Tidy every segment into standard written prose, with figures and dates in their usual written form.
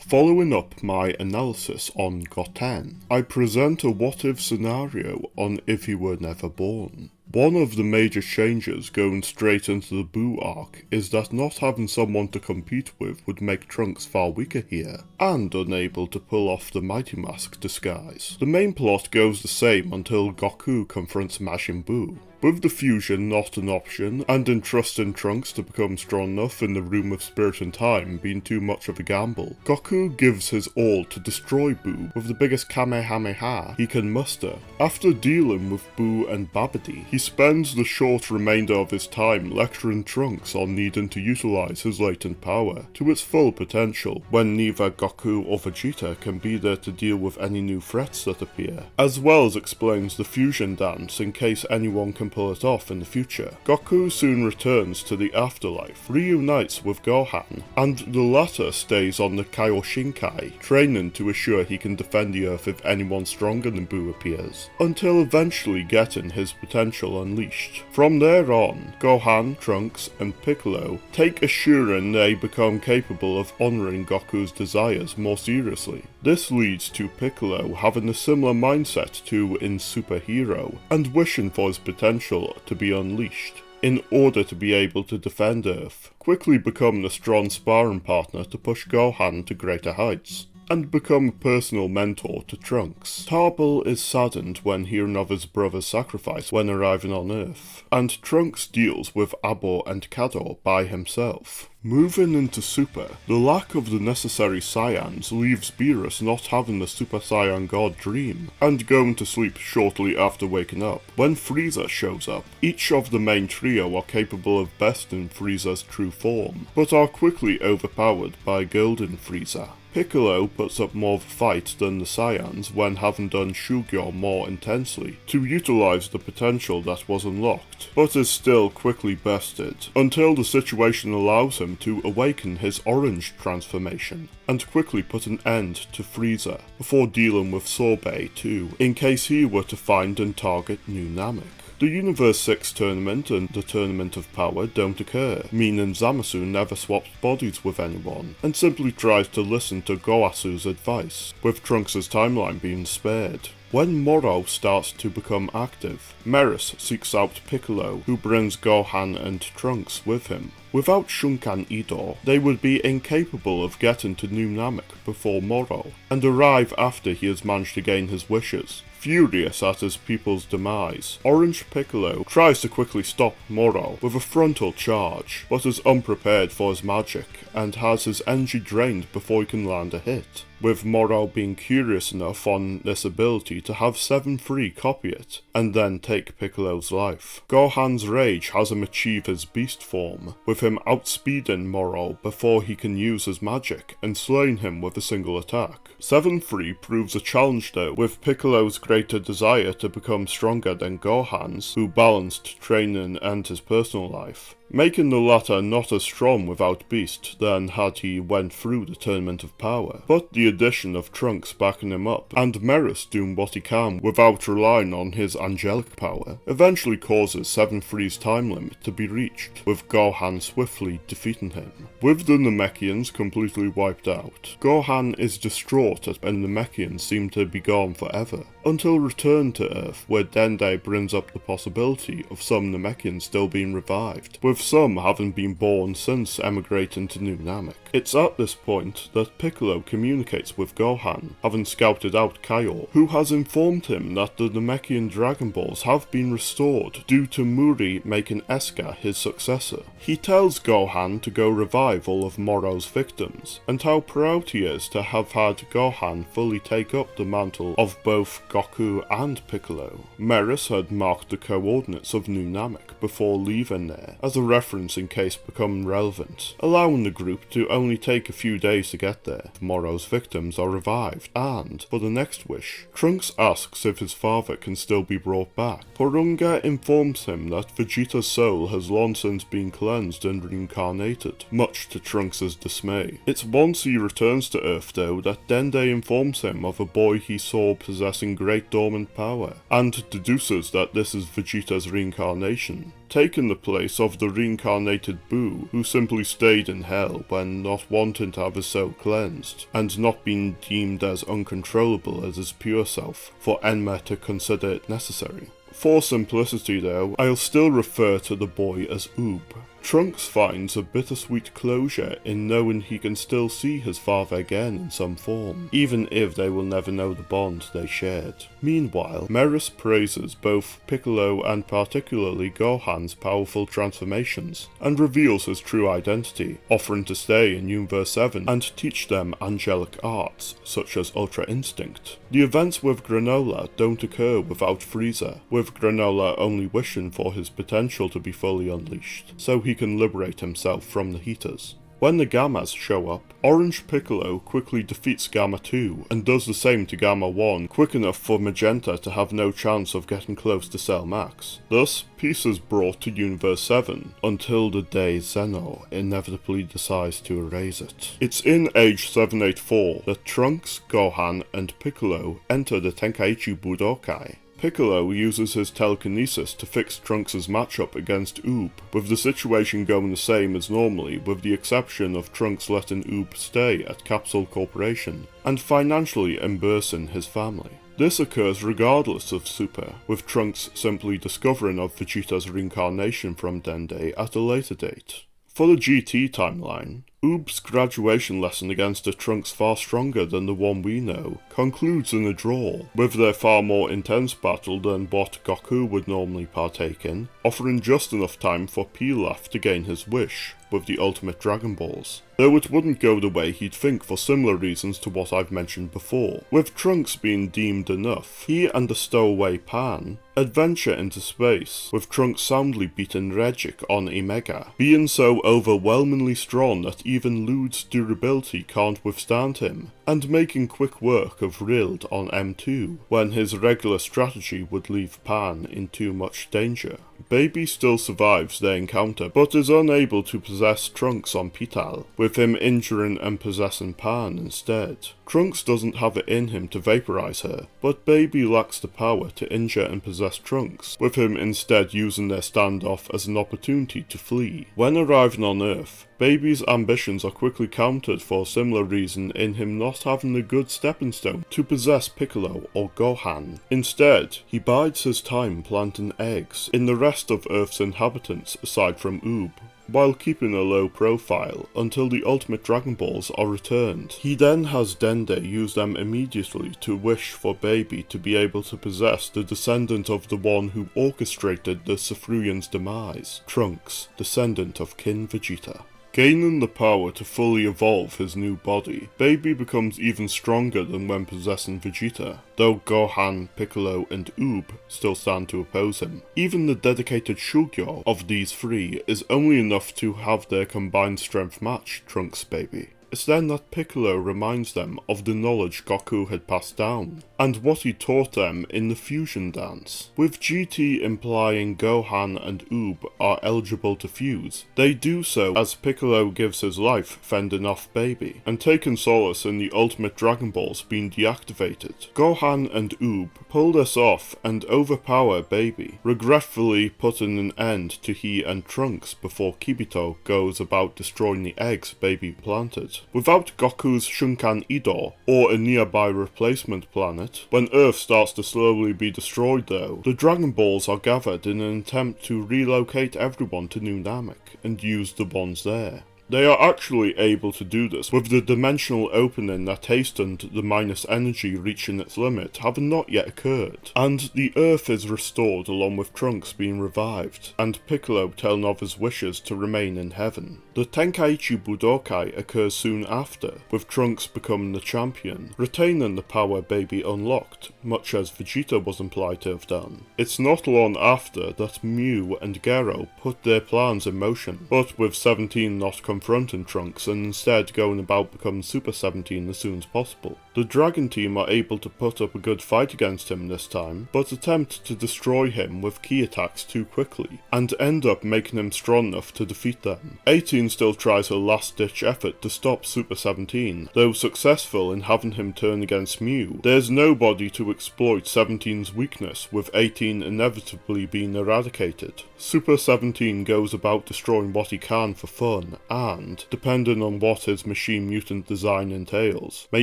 Following up my analysis on Goten, I present a what-if scenario on if he were never born. One of the major changes going straight into the Boo arc is that not having someone to compete with would make Trunks far weaker here, and unable to pull off the Mighty Mask disguise. The main plot goes the same until Goku confronts Majin Boo. With the fusion not an option, and entrusting Trunks to become strong enough in the Room of Spirit and Time being too much of a gamble, Goku gives his all to destroy Boo with the biggest Kamehameha he can muster. After dealing with Boo and Babidi, he spends the short remainder of his time lecturing Trunks on needing to utilize his latent power to its full potential when neither Goku or Vegeta can be there to deal with any new threats that appear, as well as explains the fusion dance in case anyone can pull it off in the future. Goku soon returns to the afterlife, reunites with Gohan, and the latter stays on the Kaioshinkai, training to assure he can defend the Earth if anyone stronger than Boo appears, until eventually getting his potential unleashed. From there on, Gohan, Trunks, and Piccolo take assuring they become capable of honouring Goku's desires more seriously. This leads to Piccolo having a similar mindset to in Super Hero, and wishing for his potential to be unleashed, in order to be able to defend Earth, quickly become the strong sparring partner to push Gohan to greater heights, and become a personal mentor to Trunks. Tarbell is saddened when hearing of his brother's sacrifice when arriving on Earth, and Trunks deals with Abor and Kador by himself. Moving into Super, the lack of the necessary Saiyans leaves Beerus not having the Super Saiyan God dream, and going to sleep shortly after waking up. When Frieza shows up, each of the main trio are capable of besting Frieza's true form, but are quickly overpowered by Golden Frieza. Piccolo puts up more of a fight than the Saiyans when having done Shugyo more intensely, to utilise the potential that was unlocked, but is still quickly bested, until the situation allows him to awaken his orange transformation, and quickly put an end to Frieza, before dealing with Sorbet too, in case he were to find and target New Namek. The Universe 6 tournament and the Tournament of Power don't occur, meaning Zamasu never swaps bodies with anyone, and simply tries to listen to Goasu's advice, with Trunks' timeline being spared. When Moro starts to become active, Meris seeks out Piccolo, who brings Gohan and Trunks with him. Without Shunkan Idor, they would be incapable of getting to New Namek before Moro, and arrive after he has managed to gain his wishes. Furious at his people's demise, Orange Piccolo tries to quickly stop Moro with a frontal charge, but is unprepared for his magic, and has his energy drained before he can land a hit, with Moro being curious enough on this ability to have 7-3 copy it, and then take Piccolo's life. Gohan's rage has him achieve his beast form, with him outspeeding Moro before he can use his magic, and slaying him with a single attack. 7-3 proves a challenge though, with Piccolo's greater desire to become stronger than Gohan's, who balanced training and his personal life, making the latter not as strong without Beast than had he went through the Tournament of Power. But the addition of Trunks backing him up, and Meris doing what he can without relying on his angelic power, eventually causes 7-3's time limit to be reached, with Gohan swiftly defeating him. With the Namekians completely wiped out, Gohan is distraught and the Namekians seem to be gone forever, until return to Earth, where Dende brings up the possibility of some Namekians still being revived, with some having been born since emigrating to New Namek. It's at this point that Piccolo communicates with Gohan, having scouted out Kaio, who has informed him that the Namekian Dragon Balls have been restored due to Muri making Eska his successor. He tells Gohan to go revive all of Moro's victims, and how proud he is to have had Gohan fully take up the mantle of both Goku and Piccolo. Meris had marked the coordinates of New Namek before leaving there, as a reference in case becoming relevant, allowing the group to only take a few days to get there. Moro's victims are revived, and, for the next wish, Trunks asks if his father can still be brought back. Porunga informs him that Vegeta's soul has long since been cleansed and reincarnated, much to Trunks' dismay. It's once he returns to Earth though that Dende informs him of a boy he saw possessing great reactivate dormant power, and deduces that this is Vegeta's reincarnation, taking the place of the reincarnated Boo, who simply stayed in hell when not wanting to have his soul cleansed, and not being deemed as uncontrollable as his pure self, for Enma to consider it necessary. For simplicity though, I'll still refer to the boy as Oob. Trunks finds a bittersweet closure in knowing he can still see his father again in some form, even if they will never know the bond they shared. Meanwhile, Meris praises both Piccolo and particularly Gohan's powerful transformations, and reveals his true identity, offering to stay in Universe 7 and teach them angelic arts, such as Ultra Instinct. The events with Granola don't occur without Frieza, with Granola only wishing for his potential to be fully unleashed, so he can liberate himself from the heaters. When the Gammas show up, Orange Piccolo quickly defeats Gamma 2 and does the same to Gamma 1 quick enough for Magenta to have no chance of getting close to Cell Max. Thus, peace is brought to Universe 7 until the day Zeno inevitably decides to erase it. It's in Age 784 that Trunks, Gohan, and Piccolo enter the Tenkaichi Budokai. Piccolo uses his telekinesis to fix Trunks' matchup against Oob, with the situation going the same as normally with the exception of Trunks letting Oob stay at Capsule Corporation, and financially reimbursing his family. This occurs regardless of Super, with Trunks simply discovering of Vegeta's reincarnation from Dende at a later date. For the GT timeline, Oob's graduation lesson against a Trunks far stronger than the one we know concludes in a draw, with their far more intense battle than what Goku would normally partake in, offering just enough time for Pilaf to gain his wish with the ultimate Dragon Balls, though it wouldn't go the way he'd think for similar reasons to what I've mentioned before. With Trunks being deemed enough, he and the stowaway Pan adventure into space, with Trunks soundly beating Regic on Omega, being so overwhelmingly strong that even Lude's durability can't withstand him, and making quick work of Rild on M2, when his regular strategy would leave Pan in too much danger. Baby still survives their encounter, but is unable to possess Trunks on Pital, with him injuring and possessing Pan instead. Trunks doesn't have it in him to vaporize her, but Baby lacks the power to injure and possess Trunks, with him instead using their standoff as an opportunity to flee. When arriving on Earth, Baby's ambitions are quickly countered for a similar reason in him not having a good stepping stone to possess Piccolo or Gohan. Instead, he bides his time planting eggs in the rest of Earth's inhabitants aside from Oob, while keeping a low profile until the ultimate Dragon Balls are returned. He then has Dende use them immediately to wish for Baby to be able to possess the descendant of the one who orchestrated the Sifruyan's demise, Trunks, descendant of Kin Vegeta. Gaining the power to fully evolve his new body, Baby becomes even stronger than when possessing Vegeta, though Gohan, Piccolo, and Oob still stand to oppose him. Even the dedicated Shugyo of these three is only enough to have their combined strength match Trunks' Baby. It's then that Piccolo reminds them of the knowledge Goku had passed down, and what he taught them in the fusion dance. With GT implying Gohan and Oob are eligible to fuse, they do so as Piccolo gives his life fending off Baby, and taking solace in the ultimate Dragon Balls being deactivated. Gohan and Oob pull this off and overpower Baby, regretfully putting an end to he and Trunks before Kibito goes about destroying the eggs Baby planted. Without Goku's Shunkan Idor, or a nearby replacement planet, when Earth starts to slowly be destroyed though, the Dragon Balls are gathered in an attempt to relocate everyone to New Namek, and use the ones there. They are actually able to do this, with the dimensional opening that hastened the minus energy reaching its limit having not yet occurred, and the Earth is restored along with Trunks being revived, and Piccolo telling of his wishes to remain in heaven. The Tenkaichi Budokai occurs soon after, with Trunks becoming the champion, retaining the power Baby unlocked, much as Vegeta was implied to have done. It's not long after that Mew and Gero put their plans in motion, but with 17 not confronting Trunks and instead going about becoming Super 17 as soon as possible. The Dragon Team are able to put up a good fight against him this time, but attempt to destroy him with ki attacks too quickly, and end up making him strong enough to defeat them. 18 still tries her last-ditch effort to stop Super 17, though successful in having him turn against Mew. There's nobody to exploit 17's weakness, with 18 inevitably being eradicated. Super 17 goes about destroying what he can for fun, and, depending on what his machine mutant design entails, may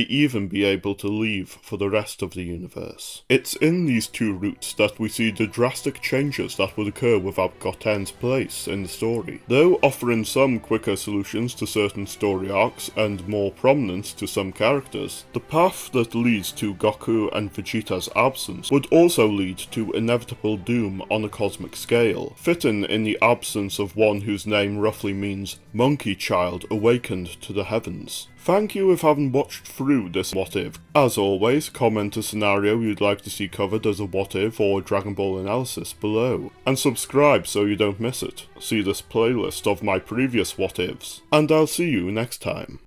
even be able to leave for the rest of the universe. It's in these two routes that we see the drastic changes that would occur without Goten's place in the story, though offering some quicker solutions to certain story arcs and more prominence to some characters. The path that leads to Goku and Vegeta's absence would also lead to inevitable doom on a cosmic scale, fitting in the absence of one whose name roughly means monkey child awakened to the heavens. Thank you if having watched through this What If. As always, comment a scenario you'd like to see covered as a What If or Dragon Ball analysis below, and subscribe so you don't miss it. See this playlist of my previous What Ifs, and I'll see you next time.